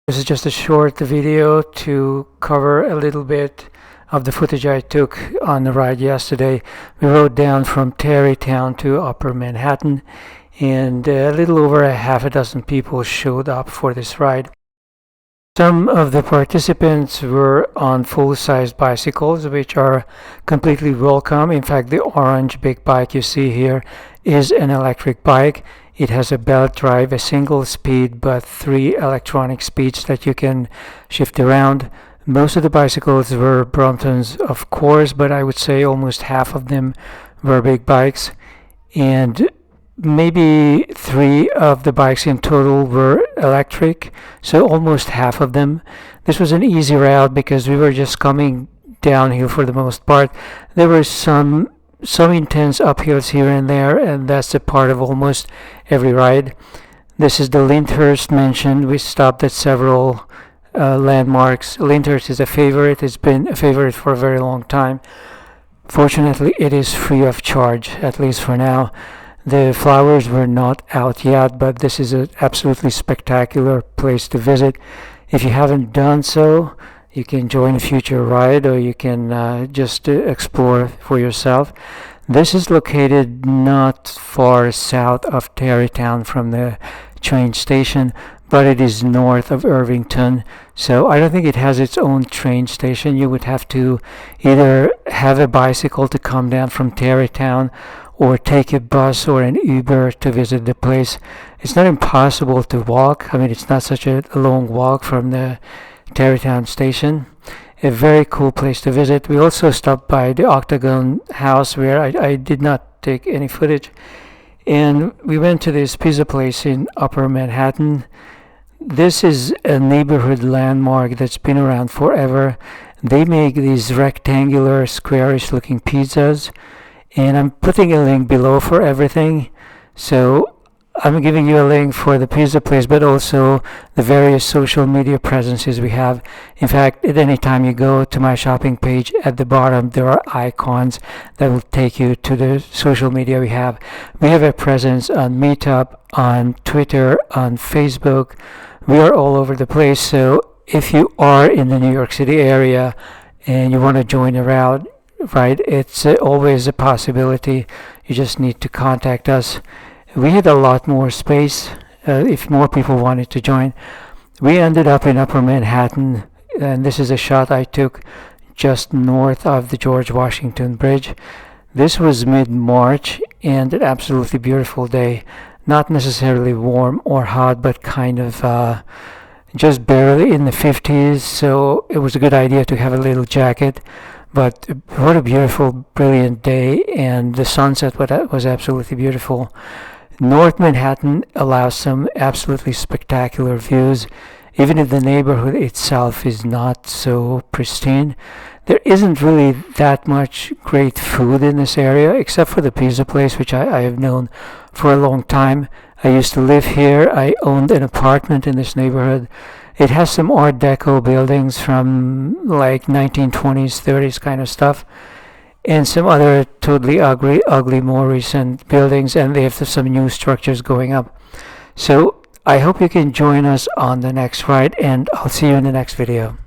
This is just a short video to cover a little bit of the footage I took on the ride yesterday. We rode down from Tarrytown to Upper Manhattan, and a little over a half a dozen people showed up for this ride. Some of the participants were on full-sized bicycles, which are completely welcome. In fact, the orange big bike you see here is an electric bike. It has a belt drive, a single speed, but 3 electronic speeds that you can shift around. Most of the bicycles were Bromptons, of course, but I would say almost half of them were big bikes. And maybe 3 of the bikes in total were electric, so almost half of them. This was an easy route because we were just coming downhill for the most part. There were some intense uphills here and there, and that's a part of almost every ride. This is the Lyndhurst Mansion. We stopped at several landmarks. Lyndhurst is a favorite. It's been a favorite for a very long time. Fortunately, it is free of charge, at least for now. The flowers were not out yet, but this is an absolutely spectacular place to visit. If you haven't done so, you can join a future ride, or you can just explore for yourself. This is located not far south of Tarrytown from the train station, but it is north of Irvington, so I don't think it has its own train station. You would have to either have a bicycle to come down from Tarrytown, or take a bus or an Uber to visit the place. It's not impossible to walk. I mean, it's not such a long walk from the Tarrytown station. A very cool place to visit. We also stopped by the Octagon House, where I did not take any footage. And we went to this pizza place in Upper Manhattan. This is a neighborhood landmark that's been around forever. They make these rectangular, squarish looking pizzas. And I'm putting a link below for everything. So I'm giving you a link for the pizza place, but also the various social media presences we have. In fact, at any time you go to my shopping page, at the bottom there are icons that will take you to the social media we have. We have a presence on Meetup, on Twitter, on Facebook. We are all over the place. So if you are in the New York City area and you want to join a route, right, it's always a possibility. You just need to contact us. We had a lot more space if more people wanted to join. We ended up in Upper Manhattan, and this is a shot I took just north of the George Washington Bridge. This was mid-March and an absolutely beautiful day. Not necessarily warm or hot, but kind of just barely in the 50s, so it was a good idea to have a little jacket. But what a beautiful, brilliant day, and the sunset was absolutely beautiful. North Manhattan allows some absolutely spectacular views, even if the neighborhood itself is not so pristine. There isn't really that much great food in this area, except for the pizza place, which I have known for a long time. I used to live here. I owned an apartment in this neighborhood. It has some Art Deco buildings from like 1920s, 30s kind of stuff, and some other totally ugly, more recent buildings, and they have some new structures going up. So I hope you can join us on the next ride, and I'll see you in the next video.